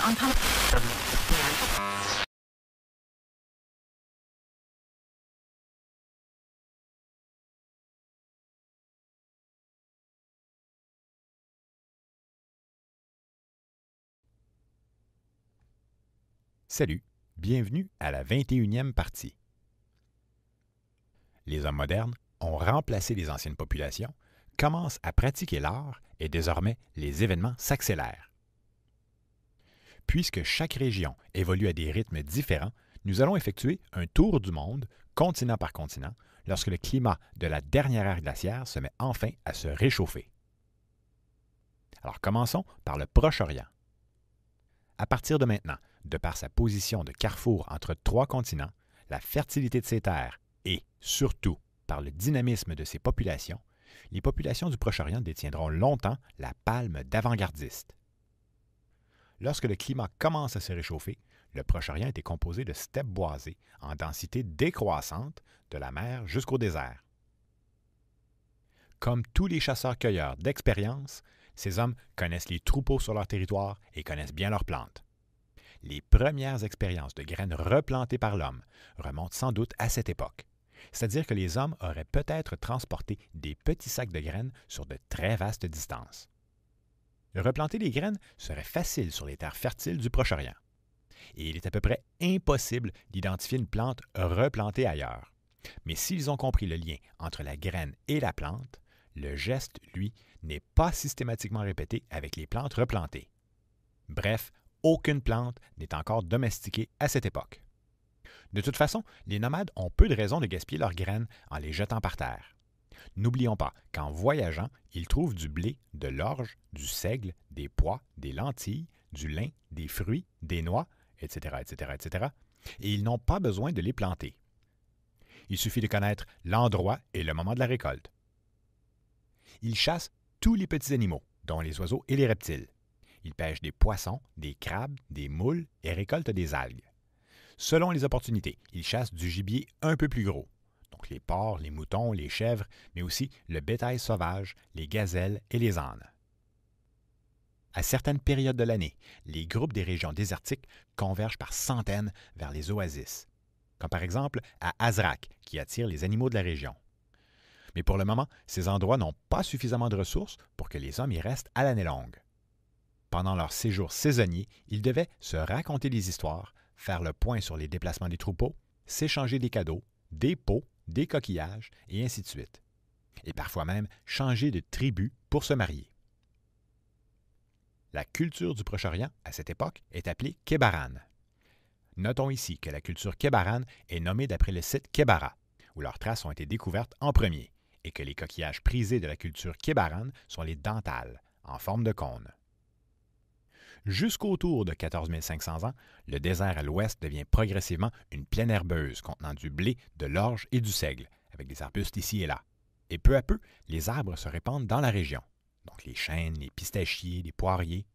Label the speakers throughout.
Speaker 1: on television.
Speaker 2: Salut, bienvenue à la 21e partie. Les hommes modernes ont remplacé les anciennes populations, commencent à pratiquer l'art et désormais les événements s'accélèrent. Puisque chaque région évolue à des rythmes différents, nous allons effectuer un tour du monde, continent par continent, lorsque le climat de la dernière ère glaciaire se met enfin à se réchauffer. Alors commençons par le Proche-Orient. À partir de maintenant, de par sa position de carrefour entre trois continents, la fertilité de ses terres et, surtout, par le dynamisme de ses populations, les populations du Proche-Orient détiendront longtemps la palme d'avant-gardiste. Lorsque le climat commence à se réchauffer, le Proche-Orient était composé de steppes boisées en densité décroissante de la mer jusqu'au désert. Comme tous les chasseurs-cueilleurs d'expérience, ces hommes connaissent les troupeaux sur leur territoire et connaissent bien leurs plantes. Les premières expériences de graines replantées par l'homme remontent sans doute à cette époque, c'est-à-dire que les hommes auraient peut-être transporté des petits sacs de graines sur de très vastes distances. Replanter les graines serait facile sur les terres fertiles du Proche-Orient, et il est à peu près impossible d'identifier une plante replantée ailleurs. Mais s'ils ont compris le lien entre la graine et la plante, le geste, lui, n'est pas systématiquement répété avec les plantes replantées. Bref, aucune plante n'est encore domestiquée à cette époque. De toute façon, les nomades ont peu de raisons de gaspiller leurs graines en les jetant par terre. N'oublions pas qu'en voyageant, ils trouvent du blé, de l'orge, du seigle, des pois, des lentilles, du lin, des fruits, des noix, etc., et ils n'ont pas besoin de les planter. Il suffit de connaître l'endroit et le moment de la récolte. Ils chassent tous les petits animaux, dont les oiseaux et les reptiles. Ils pêchent des poissons, des crabes, des moules et récoltent des algues. Selon les opportunités, ils chassent du gibier un peu plus gros, donc les porcs, les moutons, les chèvres, mais aussi le bétail sauvage, les gazelles et les ânes. À certaines périodes de l'année, les groupes des régions désertiques convergent par centaines vers les oasis, comme par exemple à Azraq, qui attire les animaux de la région. Mais pour le moment, ces endroits n'ont pas suffisamment de ressources pour que les hommes y restent à l'année longue. Pendant leur séjour saisonnier, ils devaient se raconter des histoires, faire le point sur les déplacements des troupeaux, s'échanger des cadeaux, des pots, des coquillages, et ainsi de suite. Et parfois même changer de tribu pour se marier. La culture du Proche-Orient, à cette époque, est appelée Kebaran. Notons ici que la culture Kebaran est nommée d'après le site Kebara, où leurs traces ont été découvertes en premier, et que les coquillages prisés de la culture Kebaran sont les dentales, en forme de cône. Jusqu'autour de 14 500 ans, le désert à l'ouest devient progressivement une plaine herbeuse contenant du blé, de l'orge et du seigle, avec des arbustes ici et là. Et peu à peu, les arbres se répandent dans la région, donc les chênes, les pistachiers, les poiriers.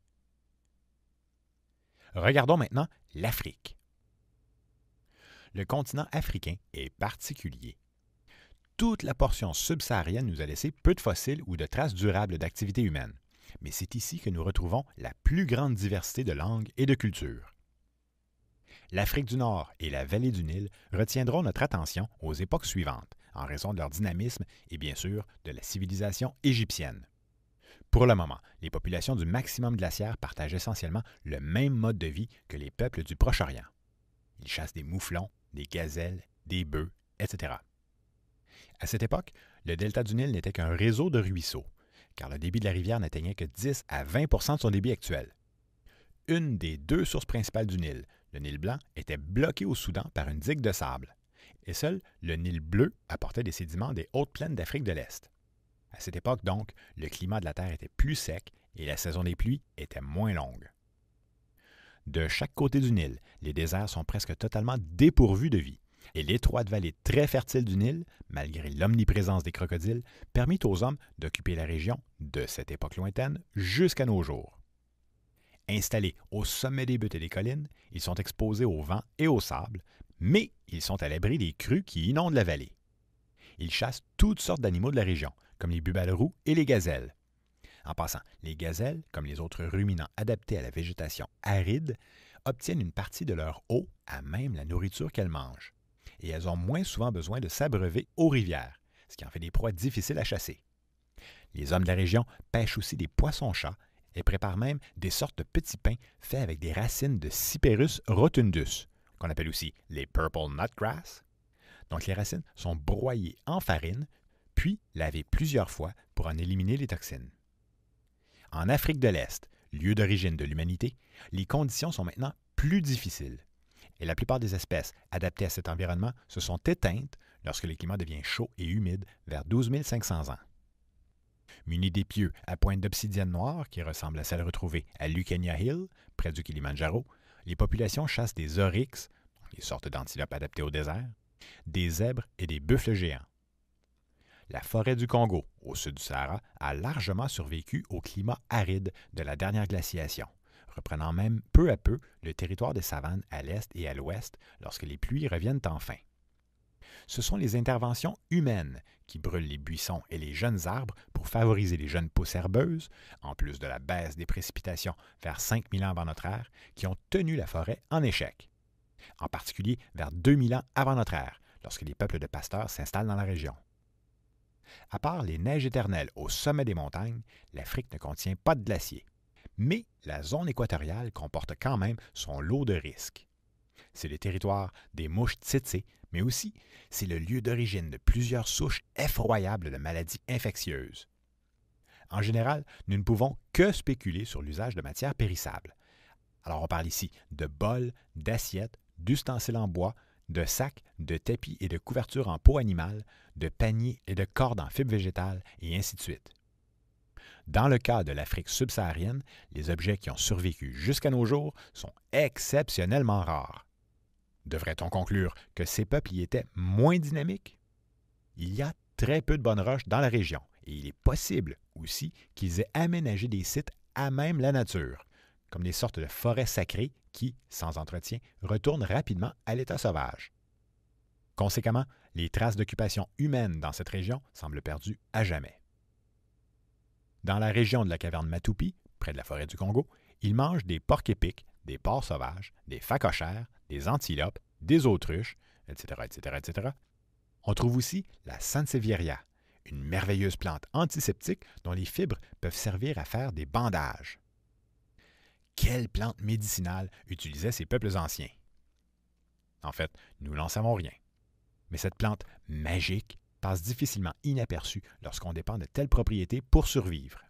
Speaker 2: Regardons maintenant l'Afrique. Le continent africain est particulier. Toute la portion subsaharienne nous a laissé peu de fossiles ou de traces durables d'activité humaine. Mais c'est ici que nous retrouvons la plus grande diversité de langues et de cultures. L'Afrique du Nord et la vallée du Nil retiendront notre attention aux époques suivantes, en raison de leur dynamisme et bien sûr de la civilisation égyptienne. Pour le moment, les populations du maximum glaciaire partagent essentiellement le même mode de vie que les peuples du Proche-Orient. Ils chassent des mouflons, des gazelles, des bœufs, etc. À cette époque, le delta du Nil n'était qu'un réseau de ruisseaux, car le débit de la rivière n'atteignait que 10 à 20 % de son débit actuel. Une des deux sources principales du Nil, le Nil blanc, était bloquée au Soudan par une digue de sable, et seul le Nil bleu apportait des sédiments des hautes plaines d'Afrique de l'Est. À cette époque, donc, le climat de la Terre était plus sec et la saison des pluies était moins longue. De chaque côté du Nil, les déserts sont presque totalement dépourvus de vie. Et l'étroite vallée très fertile du Nil, malgré l'omniprésence des crocodiles, permit aux hommes d'occuper la région, de cette époque lointaine, jusqu'à nos jours. Installés au sommet des buttes et des collines, ils sont exposés au vent et au sable, mais ils sont à l'abri des crues qui inondent la vallée. Ils chassent toutes sortes d'animaux de la région, comme les bubales roux et les gazelles. En passant, les gazelles, comme les autres ruminants adaptés à la végétation aride, obtiennent une partie de leur eau à même la nourriture qu'elles mangent. Et elles ont moins souvent besoin de s'abreuver aux rivières, ce qui en fait des proies difficiles à chasser. Les hommes de la région pêchent aussi des poissons-chats et préparent même des sortes de petits pains faits avec des racines de Cyperus rotundus, qu'on appelle aussi les purple nutgrass. Donc les racines sont broyées en farine, puis lavées plusieurs fois pour en éliminer les toxines. En Afrique de l'Est, lieu d'origine de l'humanité, les conditions sont maintenant plus difficiles. Et la plupart des espèces adaptées à cet environnement se sont éteintes lorsque le climat devient chaud et humide vers 12 500 ans. Munis d'épieux à pointe d'obsidienne noire qui ressemblent à celles retrouvées à Lucania Hill, près du Kilimandjaro, les populations chassent des oryx, les sortes d'antilopes adaptées au désert, des zèbres et des buffles géants. La forêt du Congo, au sud du Sahara, a largement survécu au climat aride de la dernière glaciation, reprenant même peu à peu le territoire des savanes à l'est et à l'ouest lorsque les pluies reviennent enfin. Ce sont les interventions humaines qui brûlent les buissons et les jeunes arbres pour favoriser les jeunes pousses herbeuses, en plus de la baisse des précipitations vers 5000 ans avant notre ère, qui ont tenu la forêt en échec. En particulier vers 2000 ans avant notre ère, lorsque les peuples de pasteurs s'installent dans la région. À part les neiges éternelles au sommet des montagnes, l'Afrique ne contient pas de glaciers. Mais la zone équatoriale comporte quand même son lot de risques. C'est le territoire des mouches tsetse, mais aussi c'est le lieu d'origine de plusieurs souches effroyables de maladies infectieuses. En général, nous ne pouvons que spéculer sur l'usage de matières périssables. Alors on parle ici de bols, d'assiettes, d'ustensiles en bois, de sacs, de tapis et de couvertures en peau animale, de paniers et de cordes en fibres végétales, et ainsi de suite. Dans le cas de l'Afrique subsaharienne, les objets qui ont survécu jusqu'à nos jours sont exceptionnellement rares. Devrait-on conclure que ces peuples y étaient moins dynamiques? Il y a très peu de bonnes roches dans la région, et il est possible aussi qu'ils aient aménagé des sites à même la nature, comme des sortes de forêts sacrées qui, sans entretien, retournent rapidement à l'état sauvage. Conséquemment, les traces d'occupation humaine dans cette région semblent perdues à jamais. Dans la région de la caverne Matupi, près de la forêt du Congo, ils mangent des porcs-épics, des porcs sauvages, des phacochères, des antilopes, des autruches, etc., etc., etc. On trouve aussi la Sansevieria, une merveilleuse plante antiseptique dont les fibres peuvent servir à faire des bandages. Quelle plante médicinale utilisaient ces peuples anciens? En fait, nous n'en savons rien. Mais cette plante magique passe difficilement inaperçue lorsqu'on dépend de telles propriétés pour survivre.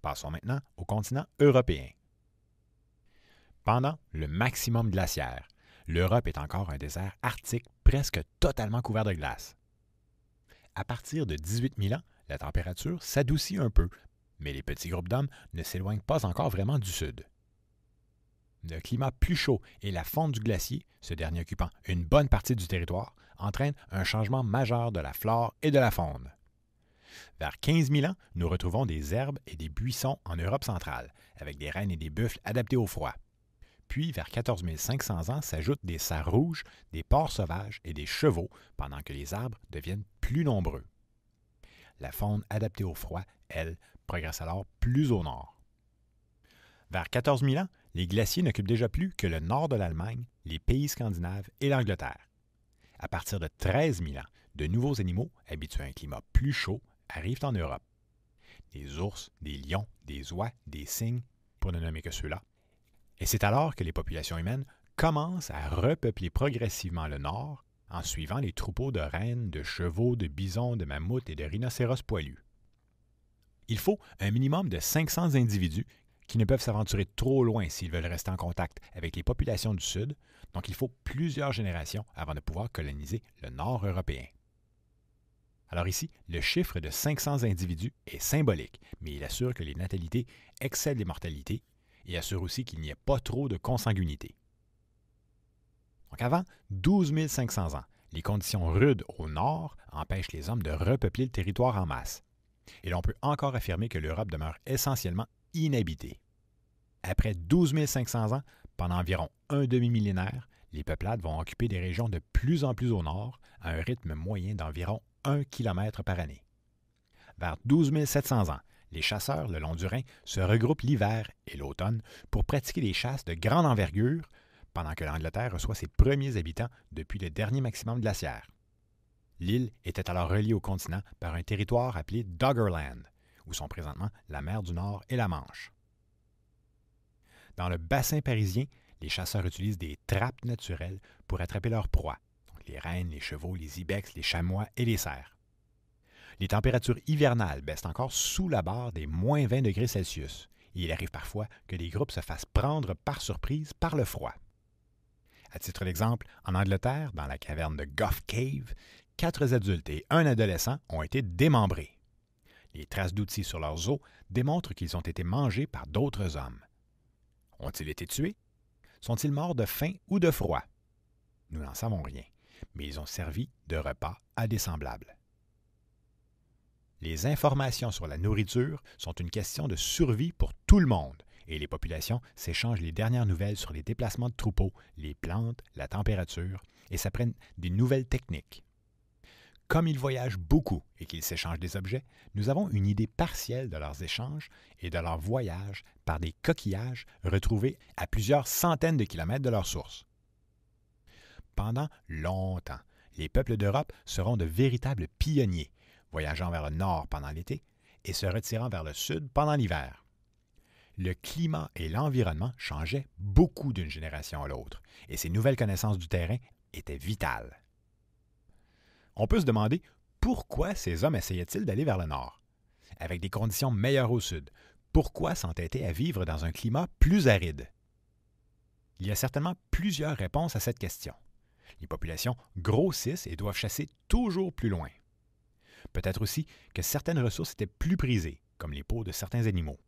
Speaker 2: Passons maintenant au continent européen. Pendant le maximum glaciaire, l'Europe est encore un désert arctique presque totalement couvert de glace. À partir de 18 000 ans, la température s'adoucit un peu, mais les petits groupes d'hommes ne s'éloignent pas encore vraiment du sud. Le climat plus chaud et la fonte du glacier, ce dernier occupant une bonne partie du territoire, entraînent un changement majeur de la flore et de la faune. Vers 15 000 ans, nous retrouvons des herbes et des buissons en Europe centrale, avec des rennes et des buffles adaptés au froid. Puis, vers 14 500 ans, s'ajoutent des cerfs rouges, des porcs sauvages et des chevaux, pendant que les arbres deviennent plus nombreux. La faune adaptée au froid, elle, progresse alors plus au nord. Vers 14 000 ans, les glaciers n'occupent déjà plus que le nord de l'Allemagne, les pays scandinaves et l'Angleterre. À partir de 13 000 ans, de nouveaux animaux, habitués à un climat plus chaud, arrivent en Europe. Des ours, des lions, des oies, des cygnes, pour ne nommer que ceux-là. Et c'est alors que les populations humaines commencent à repeupler progressivement le nord en suivant les troupeaux de rennes, de chevaux, de bisons, de mammouths et de rhinocéros poilus. Il faut un minimum de 500 individus qui ne peuvent s'aventurer trop loin s'ils veulent rester en contact avec les populations du Sud, donc il faut plusieurs générations avant de pouvoir coloniser le nord européen. Alors ici, le chiffre de 500 individus est symbolique, mais il assure que les natalités excèdent les mortalités et assure aussi qu'il n'y ait pas trop de consanguinité. Donc avant 12 500 ans, les conditions rudes au nord empêchent les hommes de repeupler le territoire en masse. Et l'on peut encore affirmer que l'Europe demeure essentiellement inhabitée. Après 12 500 ans, pendant environ un demi-millénaire, les peuplades vont occuper des régions de plus en plus au nord, à un rythme moyen d'environ 1 km par année. vers 12 700 ans, les chasseurs le long du Rhin se regroupent l'hiver et l'automne pour pratiquer des chasses de grande envergure pendant que l'Angleterre reçoit ses premiers habitants depuis le dernier maximum glaciaire. L'île était alors reliée au continent par un territoire appelé Doggerland, où sont présentement la mer du Nord et la Manche. Dans le bassin parisien, les chasseurs utilisent des trappes naturelles pour attraper leurs proies, donc les rennes, les chevaux, les ibex, les chamois et les cerfs. Les températures hivernales baissent encore sous la barre des moins 20 degrés Celsius, et il arrive parfois que les groupes se fassent prendre par surprise par le froid. À titre d'exemple, en Angleterre, dans la caverne de Gough Cave, 4 adultes et un adolescent ont été démembrés. Les traces d'outils sur leurs os démontrent qu'ils ont été mangés par d'autres hommes. Ont-ils été tués? Sont-ils morts de faim ou de froid? Nous n'en savons rien, mais ils ont servi de repas à des semblables. Les informations sur la nourriture sont une question de survie pour tout le monde, et les populations s'échangent les dernières nouvelles sur les déplacements de troupeaux, les plantes, la température, et s'apprennent des nouvelles techniques. Comme ils voyagent beaucoup et qu'ils s'échangent des objets, nous avons une idée partielle de leurs échanges et de leurs voyages par des coquillages retrouvés à plusieurs centaines de kilomètres de leur source. Pendant longtemps, les peuples d'Europe seront de véritables pionniers, voyageant vers le nord pendant l'été et se retirant vers le sud pendant l'hiver. Le climat et l'environnement changeaient beaucoup d'une génération à l'autre, et ces nouvelles connaissances du terrain étaient vitales. On peut se demander pourquoi ces hommes essayaient-ils d'aller vers le nord? Avec des conditions meilleures au sud, pourquoi s'entêter à vivre dans un climat plus aride? Il y a certainement plusieurs réponses à cette question. Les populations grossissent et doivent chasser toujours plus loin. Peut-être aussi que certaines ressources étaient plus prisées, comme les peaux de certains animaux.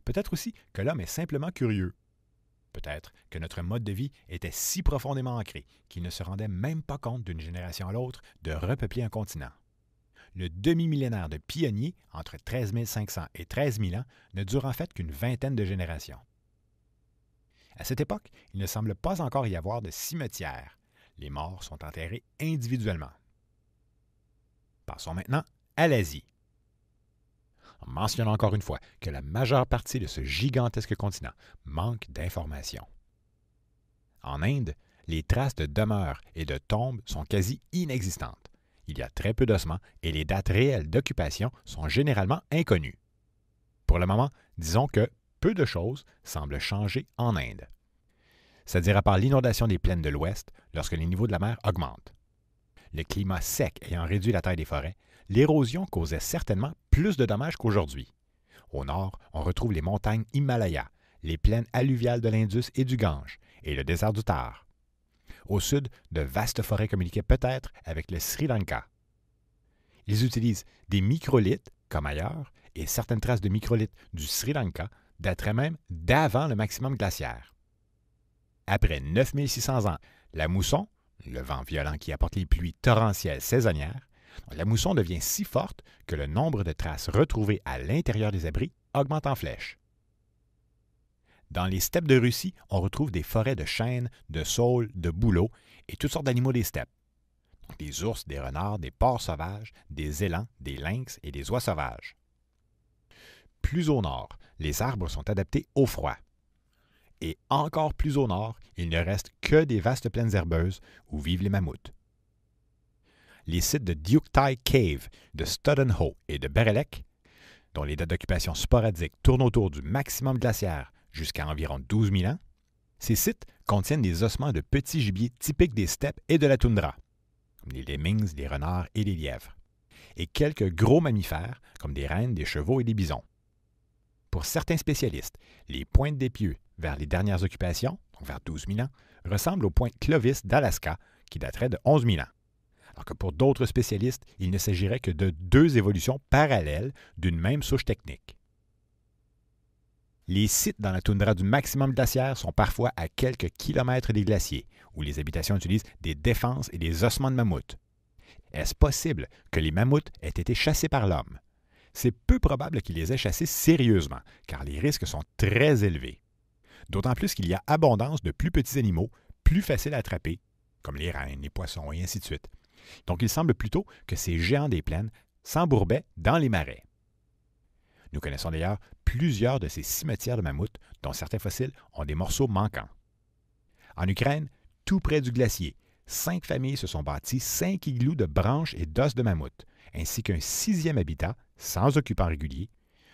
Speaker 2: Peut-être aussi que l'homme est simplement curieux. Peut-être que notre mode de vie était si profondément ancré qu'il ne se rendait même pas compte d'une génération à l'autre de repeupler un continent. Le demi-millénaire de pionniers, entre 13 500 et 13 000 ans, ne dure en fait qu'une vingtaine de générations. À cette époque, il ne semble pas encore y avoir de cimetière. Les morts sont enterrés individuellement. Passons maintenant à l'Asie. En mentionnant encore une fois que la majeure partie de ce gigantesque continent manque d'informations. En Inde, les traces de demeures et de tombes sont quasi inexistantes. Il y a très peu d'ossements et les dates réelles d'occupation sont généralement inconnues. Pour le moment, disons que peu de choses semblent changer en Inde. C'est-à-dire à part l'inondation des plaines de l'Ouest lorsque les niveaux de la mer augmentent. Le climat sec ayant réduit la taille des forêts, l'érosion causait certainement plus de dommages qu'aujourd'hui. Au nord, on retrouve les montagnes Himalaya, les plaines alluviales de l'Indus et du Gange, et le désert du Thar. Au sud, de vastes forêts communiquaient peut-être avec le Sri Lanka. Ils utilisent des microlithes, comme ailleurs, et certaines traces de microlithes du Sri Lanka dateraient même d'avant le maximum glaciaire. Après 9600 ans, la mousson, le vent violent qui apporte les pluies torrentielles saisonnières, la mousson devient si forte que le nombre de traces retrouvées à l'intérieur des abris augmente en flèche. Dans les steppes de Russie, on retrouve des forêts de chênes, de saules, de bouleaux et toutes sortes d'animaux des steppes. Donc des ours, des renards, des porcs sauvages, des élans, des lynx et des oies sauvages. Plus au nord, les arbres sont adaptés au froid. Et encore plus au nord, il ne reste que des vastes plaines herbeuses où vivent les mammouths. Les sites de Deuktai Cave, de Studenhoe et de Berelek, dont les dates d'occupation sporadiques tournent autour du maximum glaciaire jusqu'à environ 12 000 ans, ces sites contiennent des ossements de petits gibiers typiques des steppes et de la toundra, comme les lemmings, les renards et les lièvres, et quelques gros mammifères comme des rennes, des chevaux et des bisons. Pour certains spécialistes, les pointes d'épieux vers les dernières occupations, donc vers 12 000 ans, ressemblent aux pointes Clovis d'Alaska, qui dateraient de 11 000 ans. Alors que pour d'autres spécialistes, il ne s'agirait que de deux évolutions parallèles d'une même souche technique. Les sites dans la toundra du maximum glaciaire sont parfois à quelques kilomètres des glaciers, où les habitations utilisent des défenses et des ossements de mammouth. Est-ce possible que les mammouths aient été chassés par l'homme? C'est peu probable qu'ils les aient chassés sérieusement, car les risques sont très élevés. D'autant plus qu'il y a abondance de plus petits animaux, plus faciles à attraper, comme les rennes, les poissons et ainsi de suite. Donc il semble plutôt que ces géants des plaines s'embourbaient dans les marais. Nous connaissons d'ailleurs plusieurs de ces cimetières de mammouths, dont certains fossiles ont des morceaux manquants. En Ukraine, tout près du glacier, 5 familles se sont bâties 5 igloos de branches et d'os de mammouth, ainsi qu'un 6e habitat, sans occupant régulier,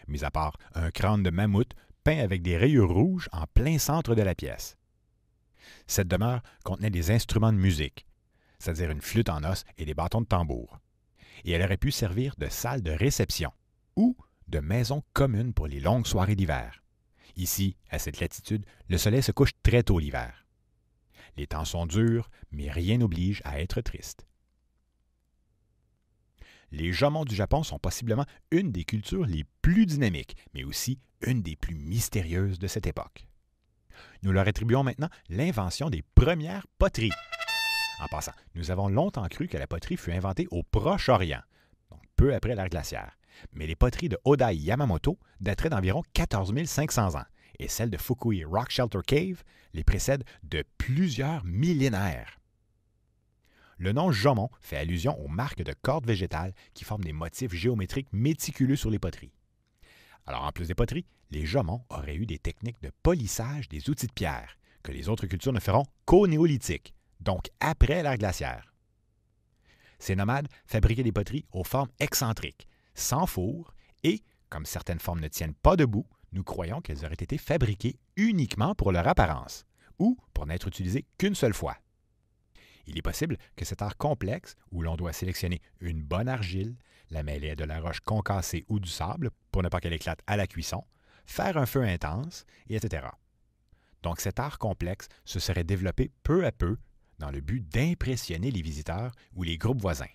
Speaker 2: mis à part un crâne de mammouth peint avec des rayures rouges en plein centre de la pièce. Cette demeure contenait des instruments de musique, c'est-à-dire une flûte en os et des bâtons de tambour, et elle aurait pu servir de salle de réception ou de maison commune pour les longues soirées d'hiver. Ici, à cette latitude, le soleil se couche très tôt l'hiver. Les temps sont durs, mais rien n'oblige à être triste. Les Jomons du Japon sont possiblement une des cultures les plus dynamiques, mais aussi une des plus mystérieuses de cette époque. Nous leur attribuons maintenant l'invention des premières poteries. En passant, nous avons longtemps cru que la poterie fut inventée au Proche-Orient, donc peu après l'ère glaciaire. Mais les poteries de Odai Yamamoto dateraient d'environ 14 500 ans, et celles de Fukui Rock Shelter Cave les précèdent de plusieurs millénaires. Le nom Jomon fait allusion aux marques de cordes végétales qui forment des motifs géométriques méticuleux sur les poteries. Alors, en plus des poteries, les Jomons auraient eu des techniques de polissage des outils de pierre, que les autres cultures ne feront qu'au néolithique, donc après l'ère glaciaire. Ces nomades fabriquaient des poteries aux formes excentriques, sans four, et, comme certaines formes ne tiennent pas debout, nous croyons qu'elles auraient été fabriquées uniquement pour leur apparence, ou pour n'être utilisées qu'une seule fois. Il est possible que cet art complexe, où l'on doit sélectionner une bonne argile, la mêler de la roche concassée ou du sable pour ne pas qu'elle éclate à la cuisson, faire un feu intense, etc. Donc cet art complexe se serait développé peu à peu dans le but d'impressionner les visiteurs ou les groupes voisins.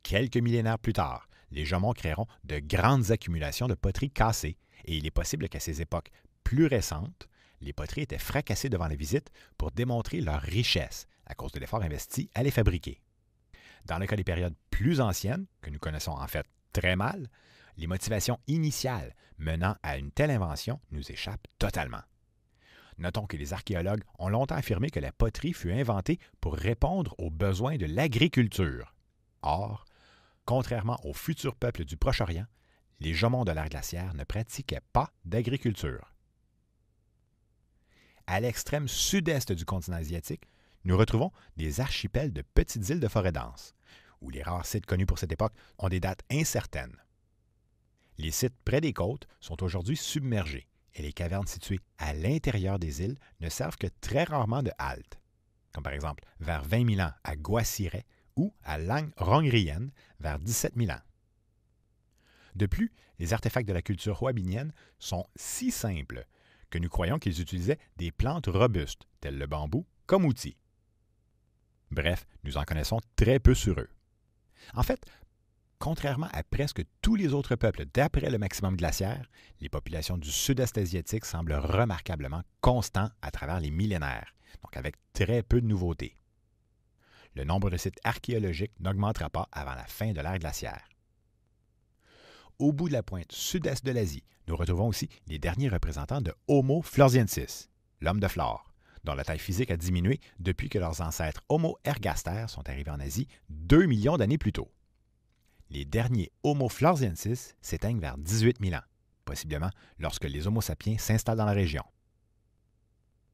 Speaker 2: Quelques millénaires plus tard, les Jomons créeront de grandes accumulations de poteries cassées et il est possible qu'à ces époques plus récentes, les poteries étaient fracassées devant la visite pour démontrer leur richesse à cause de l'effort investi à les fabriquer. Dans le cas des périodes plus anciennes, que nous connaissons en fait très mal, les motivations initiales menant à une telle invention nous échappent totalement. Notons que les archéologues ont longtemps affirmé que la poterie fut inventée pour répondre aux besoins de l'agriculture. Or, contrairement aux futurs peuples du Proche-Orient, les Jomons de l'ère glaciaire ne pratiquaient pas d'agriculture. À l'extrême sud-est du continent asiatique, nous retrouvons des archipels de petites îles de forêt dense, où les rares sites connus pour cette époque ont des dates incertaines. Les sites près des côtes sont aujourd'hui submergés et les cavernes situées à l'intérieur des îles ne servent que très rarement de halte, comme par exemple vers 20 000 ans à Guasiret ou à Lang Rongrien vers 17 000 ans. De plus, les artefacts de la culture hoabinienne sont si simples que nous croyons qu'ils utilisaient des plantes robustes, telles le bambou, comme outil. Bref, nous en connaissons très peu sur eux. En fait, contrairement à presque tous les autres peuples d'après le maximum glaciaire, les populations du sud-est asiatique semblent remarquablement constantes à travers les millénaires, donc avec très peu de nouveautés. Le nombre de sites archéologiques n'augmentera pas avant la fin de l'ère glaciaire. Au bout de la pointe sud-est de l'Asie, nous retrouvons aussi les derniers représentants de Homo floresiensis, l'homme de Flore, dont la taille physique a diminué depuis que leurs ancêtres Homo ergaster sont arrivés en Asie 2 millions d'années plus tôt. Les derniers Homo floresiensis s'éteignent vers 18 000 ans, possiblement lorsque les Homo sapiens s'installent dans la région.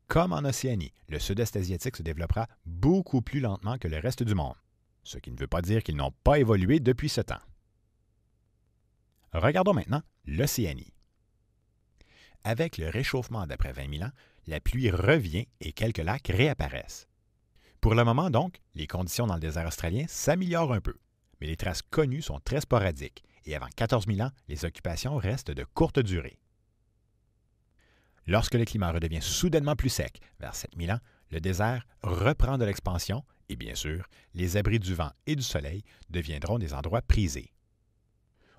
Speaker 2: Comme en Océanie, le sud-est asiatique se développera beaucoup plus lentement que le reste du monde, ce qui ne veut pas dire qu'ils n'ont pas évolué depuis ce temps. Regardons maintenant l'Océanie. Avec le réchauffement d'après 20 000 ans, la pluie revient et quelques lacs réapparaissent. Pour le moment donc, les conditions dans le désert australien s'améliorent un peu, mais les traces connues sont très sporadiques et avant 14 000 ans, les occupations restent de courte durée. Lorsque le climat redevient soudainement plus sec, vers 7 000 ans, le désert reprend de l'expansion et bien sûr, les abris du vent et du soleil deviendront des endroits prisés.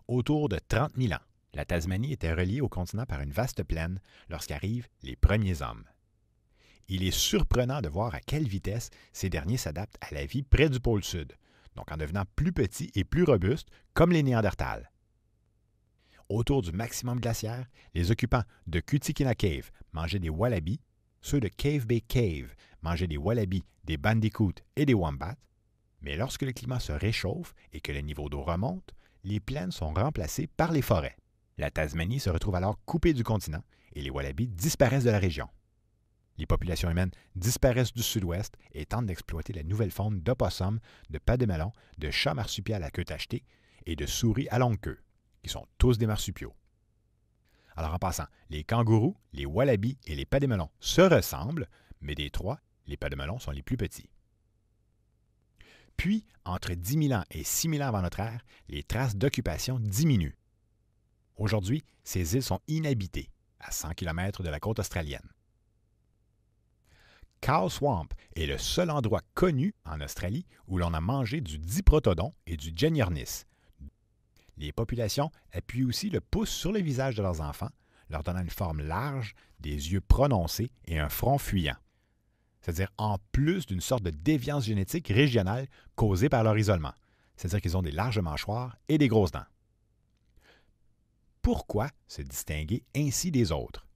Speaker 2: Autour de 30 000 ans, la Tasmanie était reliée au continent par une vaste plaine lorsqu'arrivent les premiers hommes. Il est surprenant de voir à quelle vitesse ces derniers s'adaptent à la vie près du pôle sud, donc en devenant plus petits et plus robustes comme les Néandertals. Autour du maximum glaciaire, les occupants de Kutikina Cave mangeaient des wallabies, ceux de Cave Bay Cave mangeaient des wallabies, des bandicoots et des wombats, Mais lorsque le climat se réchauffe et que le niveau d'eau remonte, les plaines sont remplacées par les forêts. La Tasmanie se retrouve alors coupée du continent et les wallabies disparaissent de la région. Les populations humaines disparaissent du sud-ouest et tentent d'exploiter la nouvelle faune d'opossums, de pademelons, de chats marsupiaux à queue tachetée et de souris à longue queue, qui sont tous des marsupiaux. Alors en passant, les kangourous, les wallabies et les pademelons se ressemblent, mais des trois, les pademelons sont les plus petits. Puis, entre 10 000 ans et 6 000 ans avant notre ère, les traces d'occupation diminuent. Aujourd'hui, ces îles sont inhabitées, à 100 km de la côte australienne. Cow Swamp est le seul endroit connu en Australie où l'on a mangé du diprotodon et du Genyornis. Les populations appuient aussi le pouce sur le visage de leurs enfants, leur donnant une forme large, des yeux prononcés et un front fuyant. C'est-à-dire en plus d'une sorte de déviance génétique régionale causée par leur isolement. C'est-à-dire qu'ils ont des larges mâchoires et des grosses dents. Pourquoi se distinguer ainsi des autres?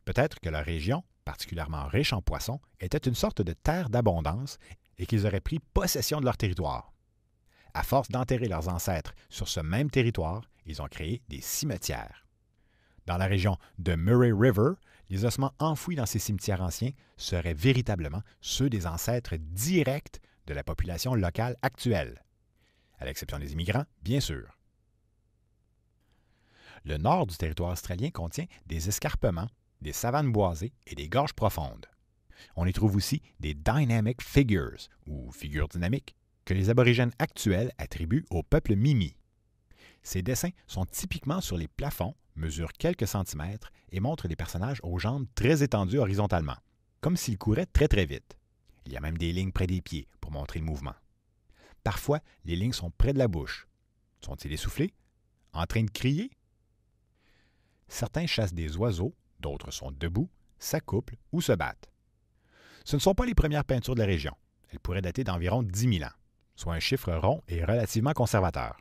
Speaker 2: Peut-être que leur région, particulièrement riche en poissons, était une sorte de terre d'abondance et qu'ils auraient pris possession de leur territoire. À force d'enterrer leurs ancêtres sur ce même territoire, ils ont créé des cimetières. Dans la région de Murray River, les ossements enfouis dans ces cimetières anciens seraient véritablement ceux des ancêtres directs de la population locale actuelle, à l'exception des immigrants, bien sûr. Le nord du territoire australien contient des escarpements, des savanes boisées et des gorges profondes. On y trouve aussi des dynamic figures, ou figures dynamiques, que les aborigènes actuels attribuent au peuple Mimi. Ces dessins sont typiquement sur les plafonds, mesurent quelques centimètres et montrent des personnages aux jambes très étendues horizontalement, comme s'ils couraient très très vite. Il y a même des lignes près des pieds pour montrer le mouvement. Parfois, les lignes sont près de la bouche. Sont-ils essoufflés? En train de crier? Certains chassent des oiseaux, d'autres sont debout, s'accouplent ou se battent. Ce ne sont pas les premières peintures de la région. Elles pourraient dater d'environ 10 000 ans, soit un chiffre rond et relativement conservateur.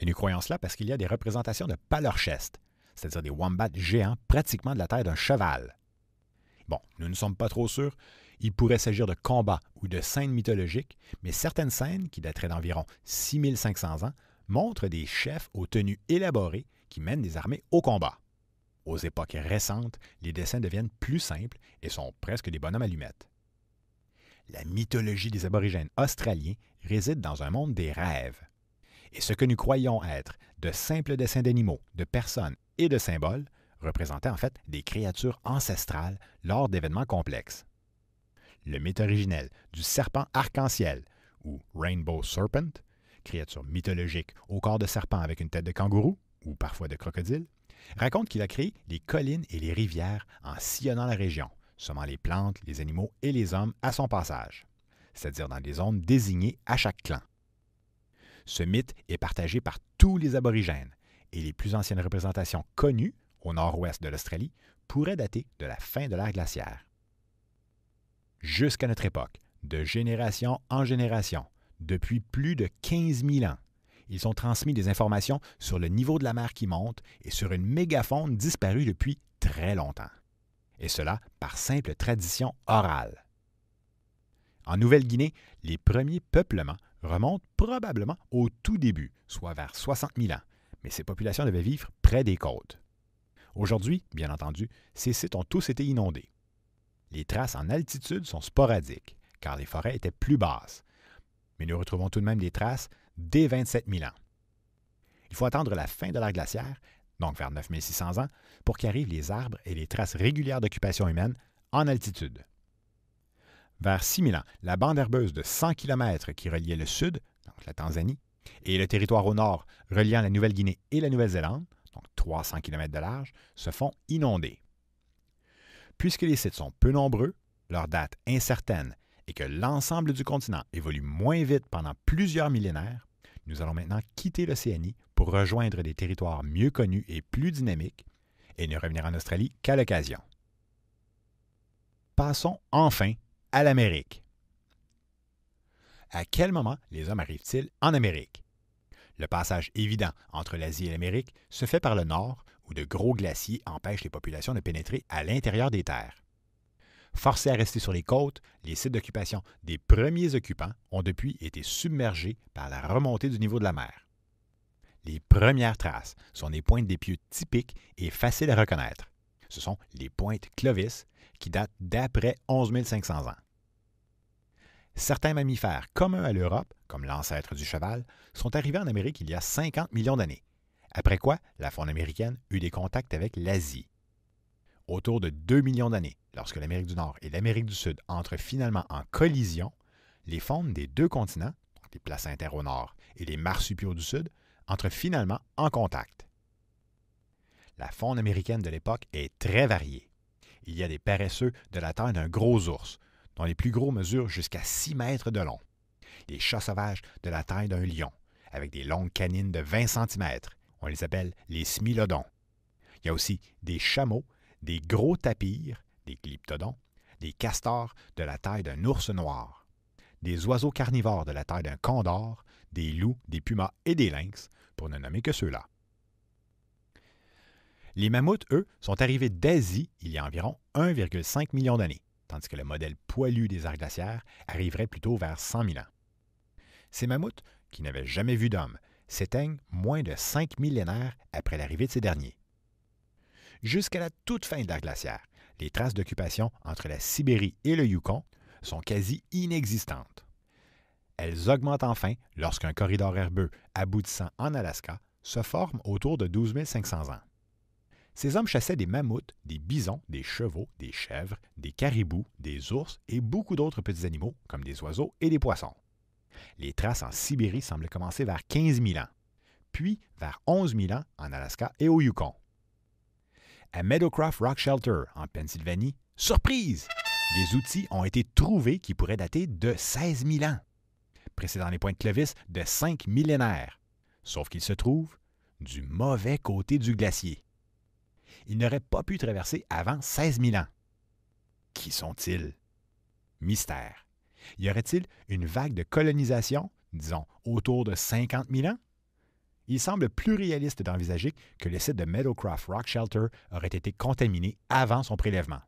Speaker 2: Et nous croyons cela parce qu'il y a des représentations de palorchestes, c'est-à-dire des wombats géants pratiquement de la taille d'un cheval. Bon, nous ne sommes pas trop sûrs. Il pourrait s'agir de combats ou de scènes mythologiques, mais certaines scènes, qui dateraient d'environ 6500 ans, montrent des chefs aux tenues élaborées qui mènent des armées au combat. Aux époques récentes, les dessins deviennent plus simples et sont presque des bonhommes allumettes. La mythologie des aborigènes australiens réside dans un monde des rêves. Et ce que nous croyons être de simples dessins d'animaux, de personnes et de symboles représentaient en fait des créatures ancestrales lors d'événements complexes. Le mythe originel du serpent arc-en-ciel, ou Rainbow Serpent, créature mythologique au corps de serpent avec une tête de kangourou, ou parfois de crocodile, raconte qu'il a créé les collines et les rivières en sillonnant la région, semant les plantes, les animaux et les hommes à son passage, c'est-à-dire dans des zones désignées à chaque clan. Ce mythe est partagé par tous les aborigènes et les plus anciennes représentations connues, au nord-ouest de l'Australie, pourraient dater de la fin de l'ère glaciaire. Jusqu'à notre époque, de génération en génération, depuis plus de 15 000 ans, ils ont transmis des informations sur le niveau de la mer qui monte et sur une mégafaune disparue depuis très longtemps. Et cela par simple tradition orale. En Nouvelle-Guinée, les premiers peuplements remontent probablement au tout début, soit vers 60 000 ans, mais ces populations devaient vivre près des côtes. Aujourd'hui, bien entendu, ces sites ont tous été inondés. Les traces en altitude sont sporadiques, car les forêts étaient plus basses, mais nous retrouvons tout de même des traces dès 27 000 ans. Il faut attendre la fin de l'ère glaciaire, donc vers 9600 ans, pour qu'arrivent les arbres et les traces régulières d'occupation humaine en altitude. Vers 6000 ans, la bande herbeuse de 100 km qui reliait le sud, donc la Tanzanie, et le territoire au nord reliant la Nouvelle-Guinée et la Nouvelle-Zélande, donc 300 km de large, se font inonder. Puisque les sites sont peu nombreux, leur date incertaine et que l'ensemble du continent évolue moins vite pendant plusieurs millénaires, nous allons maintenant quitter l'Océanie pour rejoindre des territoires mieux connus et plus dynamiques et ne revenir en Australie qu'à l'occasion. Passons enfin à l'Amérique. À quel moment les hommes arrivent-ils en Amérique? Le passage évident entre l'Asie et l'Amérique se fait par le nord, où de gros glaciers empêchent les populations de pénétrer à l'intérieur des terres. Forcés à rester sur les côtes, les sites d'occupation des premiers occupants ont depuis été submergés par la remontée du niveau de la mer. Les premières traces sont des pointes d'épieux typiques et faciles à reconnaître. Ce sont les pointes Clovis qui datent d'après 11 500 ans. Certains mammifères communs à l'Europe, comme l'ancêtre du cheval, sont arrivés en Amérique il y a 50 millions d'années, après quoi la faune américaine eut des contacts avec l'Asie. Autour de 2 millions d'années, lorsque l'Amérique du Nord et l'Amérique du Sud entrent finalement en collision, les faunes des deux continents, les placentaires au nord et les marsupiaux du sud, entrent finalement en contact. La faune américaine de l'époque est très variée. Il y a des paresseux de la taille d'un gros ours, dont les plus gros mesurent jusqu'à 6 mètres de long. Des chats sauvages de la taille d'un lion, avec des longues canines de 20 cm. On les appelle les smilodons. Il y a aussi des chameaux, des gros tapirs, des glyptodons, des castors de la taille d'un ours noir, des oiseaux carnivores de la taille d'un condor, des loups, des pumas et des lynx, pour ne nommer que ceux-là. Les mammouths, eux, sont arrivés d'Asie il y a environ 1,5 million d'années, tandis que le modèle poilu des arcs glaciaires arriverait plutôt vers 100 000 ans. Ces mammouths, qui n'avaient jamais vu d'homme, s'éteignent moins de 5 millénaires après l'arrivée de ces derniers. Jusqu'à la toute fin de l'ère glaciaire, les traces d'occupation entre la Sibérie et le Yukon sont quasi inexistantes. Elles augmentent enfin lorsqu'un corridor herbeux aboutissant en Alaska se forme autour de 12 500 ans. Ces hommes chassaient des mammouths, des bisons, des chevaux, des chèvres, des caribous, des ours et beaucoup d'autres petits animaux comme des oiseaux et des poissons. Les traces en Sibérie semblent commencer vers 15 000 ans, puis vers 11 000 ans en Alaska et au Yukon. À Meadowcroft Rock Shelter, en Pennsylvanie, surprise! Des outils ont été trouvés qui pourraient dater de 16 000 ans, précédant les pointes Clovis de 5 millénaires, sauf qu'ils se trouvent du mauvais côté du glacier. Ils n'auraient pas pu traverser avant 16 000 ans. Qui sont-ils? Mystère. Y aurait-il une vague de colonisation, disons, autour de 50 000 ans? Il semble plus réaliste d'envisager que le site de Meadowcroft Rock Shelter aurait été contaminé avant son prélèvement.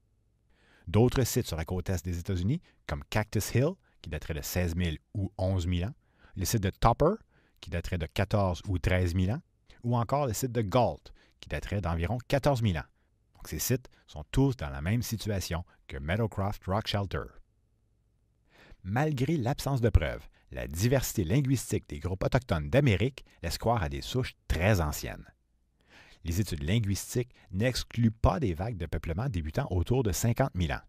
Speaker 2: D'autres sites sur la côte est des États-Unis, comme Cactus Hill, qui daterait de 16 000 ou 11 000 ans, le site de Topper, qui daterait de 14 ou 13 000 ans, ou encore le site de Galt, qui daterait d'environ 14 000 ans. Donc, ces sites sont tous dans la même situation que Meadowcroft Rock Shelter. Malgré l'absence de preuves, la diversité linguistique des groupes autochtones d'Amérique laisse croire à des souches très anciennes. Les études linguistiques n'excluent pas des vagues de peuplement débutant autour de 50 000 ans.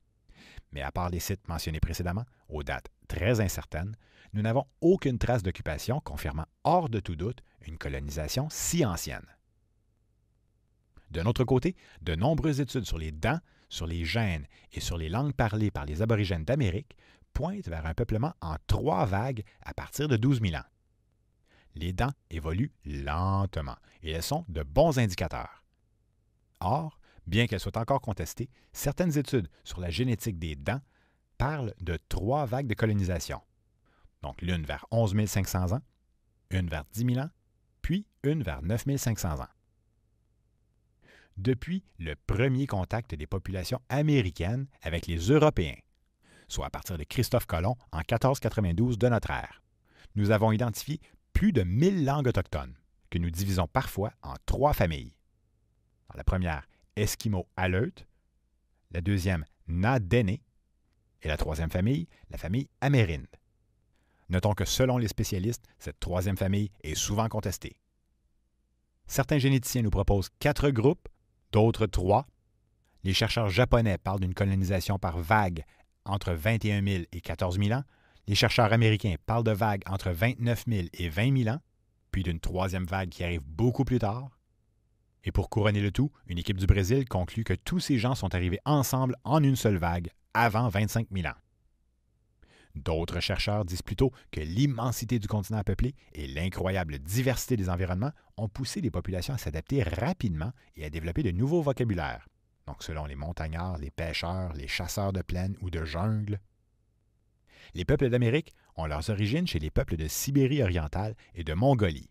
Speaker 2: Mais à part les sites mentionnés précédemment, aux dates très incertaines, nous n'avons aucune trace d'occupation confirmant hors de tout doute une colonisation si ancienne. D'un autre côté, de nombreuses études sur les dents, sur les gènes et sur les langues parlées par les aborigènes d'Amérique pointent vers un peuplement en 3 vagues à partir de 12 000 ans. Les dents évoluent lentement et elles sont de bons indicateurs. Or, bien qu'elles soient encore contestées, certaines études sur la génétique des dents parlent de 3 vagues de colonisation. Donc l'une vers 11 500 ans, une vers 10 000 ans, puis une vers 9 500 ans. Depuis le premier contact des populations américaines avec les Européens, soit à partir de Christophe Colomb en 1492 de notre ère, nous avons identifié plus de 1000 langues autochtones, que nous divisons parfois en 3 familles. La première, Esquimau-Aleut, la deuxième, Na-Dene, et la troisième famille, la famille amérinde. Notons que selon les spécialistes, cette troisième famille est souvent contestée. Certains généticiens nous proposent 4 groupes, d'autres 3. Les chercheurs japonais parlent d'une colonisation par vague entre 21 000 et 14 000 ans. Les chercheurs américains parlent de vagues entre 29 000 et 20 000 ans, puis d'une troisième vague qui arrive beaucoup plus tard. Et pour couronner le tout, une équipe du Brésil conclut que tous ces gens sont arrivés ensemble en une seule vague avant 25 000 ans. D'autres chercheurs disent plutôt que l'immensité du continent à peupler et l'incroyable diversité des environnements ont poussé les populations à s'adapter rapidement et à développer de nouveaux vocabulaires. Donc selon les montagnards, les pêcheurs, les chasseurs de plaine ou de jungle. Les peuples d'Amérique ont leurs origines chez les peuples de Sibérie orientale et de Mongolie.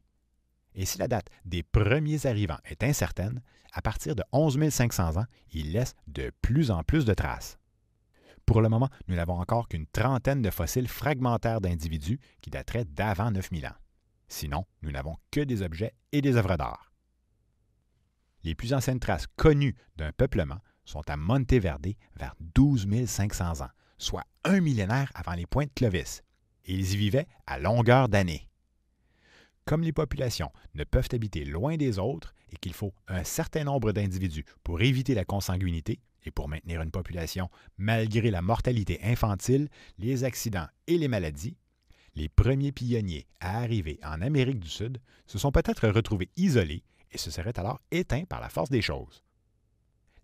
Speaker 2: Et si la date des premiers arrivants est incertaine, à partir de 11 500 ans, ils laissent de plus en plus de traces. Pour le moment, nous n'avons encore qu'une trentaine de fossiles fragmentaires d'individus qui dateraient d'avant 9000 ans. Sinon, nous n'avons que des objets et des œuvres d'art. Les plus anciennes traces connues d'un peuplement sont à Monteverde vers 12 500 ans, soit un millénaire avant les points de Clovis, et ils y vivaient à longueur d'année. Comme les populations ne peuvent habiter loin des autres et qu'il faut un certain nombre d'individus pour éviter la consanguinité et pour maintenir une population malgré la mortalité infantile, les accidents et les maladies, les premiers pionniers à arriver en Amérique du Sud se sont peut-être retrouvés isolés et se seraient alors éteints par la force des choses.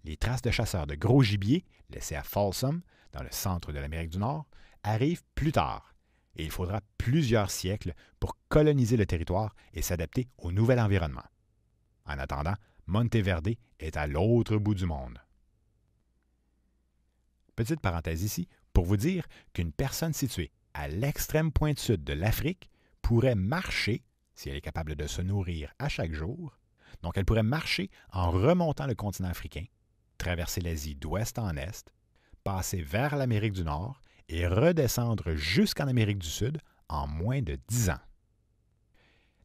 Speaker 2: Les traces de chasseurs de gros gibier, laissées à Folsom, dans le centre de l'Amérique du Nord, arrivent plus tard, et il faudra plusieurs siècles pour coloniser le territoire et s'adapter au nouvel environnement. En attendant, Monteverde est à l'autre bout du monde. Petite parenthèse ici, pour vous dire qu'une personne située à l'extrême pointe sud de l'Afrique pourrait marcher, si elle est capable de se nourrir à chaque jour, donc elle pourrait marcher en remontant le continent africain, traverser l'Asie d'ouest en est, passer vers l'Amérique du Nord et redescendre jusqu'en Amérique du Sud en moins de 10 ans.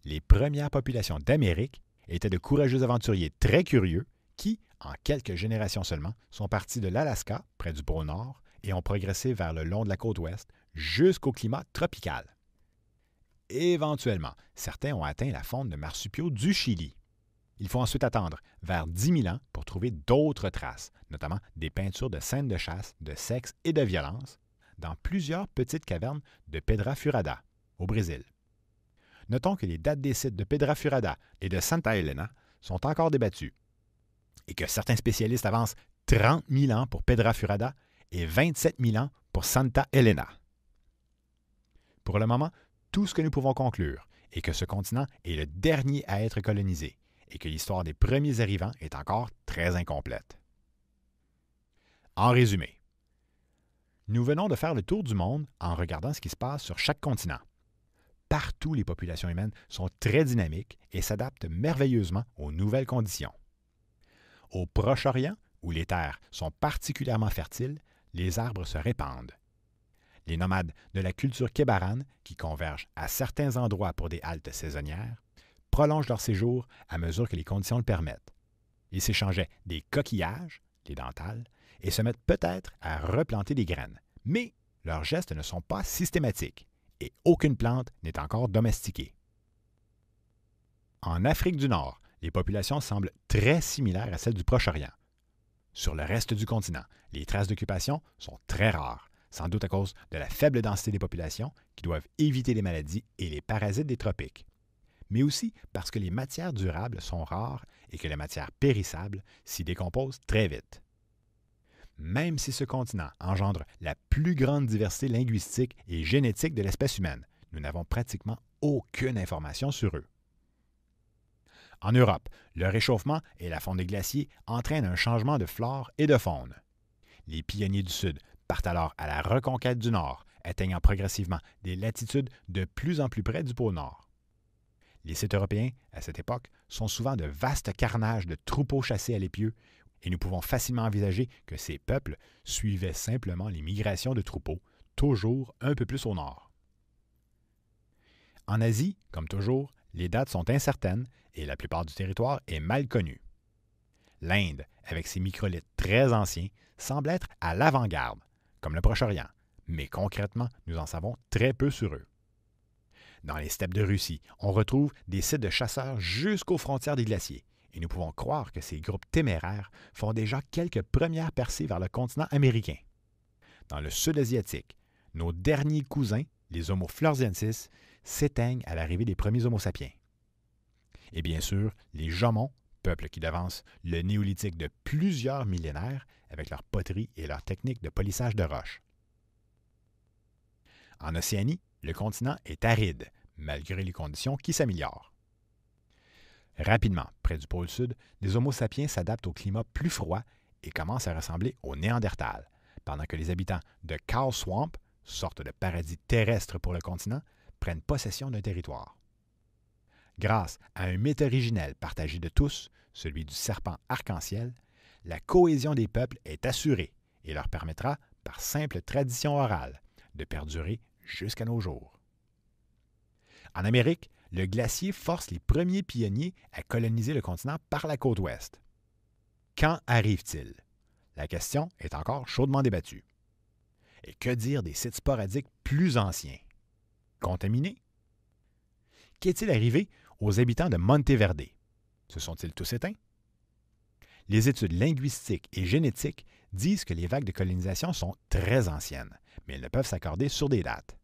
Speaker 2: Les premières populations d'Amérique étaient de courageux aventuriers très curieux qui, en quelques générations seulement, sont partis de l'Alaska, près du pôle Nord, et ont progressé vers le long de la côte ouest jusqu'au climat tropical. Éventuellement, certains ont atteint la faune de marsupiaux du Chili. Il faut ensuite attendre vers 10 000 ans pour trouver d'autres traces, notamment des peintures de scènes de chasse, de sexe et de violence, dans plusieurs petites cavernes de Pedra Furada, au Brésil. Notons que les dates des sites de Pedra Furada et de Santa Helena sont encore débattues, et que certains spécialistes avancent 30 000 ans pour Pedra Furada et 27 000 ans pour Santa Helena. Pour le moment, tout ce que nous pouvons conclure est que ce continent est le dernier à être colonisé et que l'histoire des premiers arrivants est encore très incomplète. En résumé, nous venons de faire le tour du monde en regardant ce qui se passe sur chaque continent. Partout, les populations humaines sont très dynamiques et s'adaptent merveilleusement aux nouvelles conditions. Au Proche-Orient, où les terres sont particulièrement fertiles, les arbres se répandent. Les nomades de la culture kébarane, qui convergent à certains endroits pour des haltes saisonnières, prolongent leur séjour à mesure que les conditions le permettent. Ils s'échangeaient des coquillages, les dentales, et se mettent peut-être à replanter des graines. Mais leurs gestes ne sont pas systématiques et aucune plante n'est encore domestiquée. En Afrique du Nord, les populations semblent très similaires à celles du Proche-Orient. Sur le reste du continent, les traces d'occupation sont très rares, sans doute à cause de la faible densité des populations qui doivent éviter les maladies et les parasites des tropiques, mais aussi parce que les matières durables sont rares et que les matières périssables s'y décomposent très vite. Même si ce continent engendre la plus grande diversité linguistique et génétique de l'espèce humaine, nous n'avons pratiquement aucune information sur eux. En Europe, le réchauffement et la fonte des glaciers entraînent un changement de flore et de faune. Les pionniers du Sud partent alors à la reconquête du Nord, atteignant progressivement des latitudes de plus en plus près du pôle Nord. Les sites européens, à cette époque, sont souvent de vastes carnages de troupeaux chassés à l'épieu, et nous pouvons facilement envisager que ces peuples suivaient simplement les migrations de troupeaux, toujours un peu plus au nord. En Asie, comme toujours, les dates sont incertaines et la plupart du territoire est mal connu. L'Inde, avec ses microlithes très anciens, semble être à l'avant-garde, comme le Proche-Orient, mais concrètement, nous en savons très peu sur eux. Dans les steppes de Russie, on retrouve des sites de chasseurs jusqu'aux frontières des glaciers, et nous pouvons croire que ces groupes téméraires font déjà quelques premières percées vers le continent américain. Dans le sud asiatique, nos derniers cousins, les Homo floresiensis, s'éteignent à l'arrivée des premiers Homo sapiens. Et bien sûr, les Jomons, peuple qui devance le néolithique de plusieurs millénaires avec leur poterie et leur technique de polissage de roches. En Océanie, le continent est aride, malgré les conditions qui s'améliorent. Rapidement, près du pôle sud, les Homo sapiens s'adaptent au climat plus froid et commencent à ressembler aux Néandertals, pendant que les habitants de Cow Swamp, sorte de paradis terrestre pour le continent, prennent possession d'un territoire. Grâce à un mythe originel partagé de tous, celui du serpent arc-en-ciel, la cohésion des peuples est assurée et leur permettra, par simple tradition orale, de perdurer jusqu'à nos jours. En Amérique, le glacier force les premiers pionniers à coloniser le continent par la côte ouest. Quand arrive-t-il? La question est encore chaudement débattue. Et que dire des sites sporadiques plus anciens? Contaminés? Qu'est-il arrivé aux habitants de Monteverde? Se sont-ils tous éteints? Les études linguistiques et génétiques disent que les vagues de colonisation sont très anciennes, mais elles ne peuvent s'accorder sur des dates.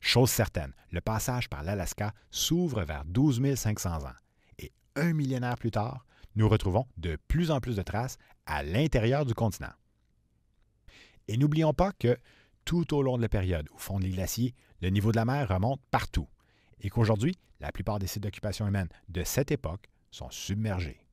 Speaker 2: Chose certaine, le passage par l'Alaska s'ouvre vers 12 500 ans, et un millénaire plus tard, nous retrouvons de plus en plus de traces à l'intérieur du continent. Et n'oublions pas que, tout au long de la période où fondent les glaciers, le niveau de la mer remonte partout, et qu'aujourd'hui, la plupart des sites d'occupation humaine de cette époque sont submergés.